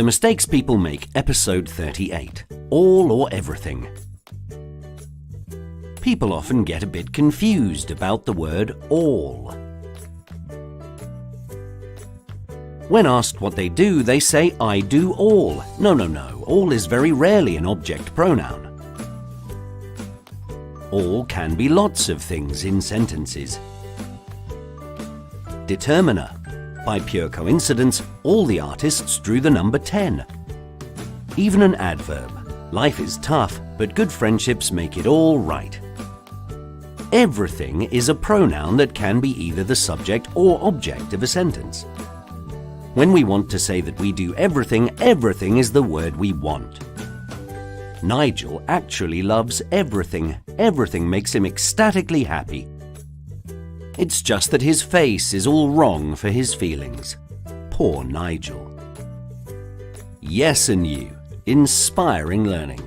The Mistakes People Make, episode 38. All or everything. People often get a bit confused about the word all. When asked what they do, they say, I do all. No. All is very rarely an object pronoun. All can be lots of things in sentences. Determiner. By pure coincidence, all the artists drew the number 10. Even an adverb. Life is tough, but good friendships make it all right. Everything is a pronoun that can be either the subject or object of a sentence. When we want to say that we do everything, everything is the word we want. Nigel actually loves everything. Everything makes him ecstatically happy. It's just that his face is all wrong for his feelings. Poor Nigel. Yes and you. Inspiring learning.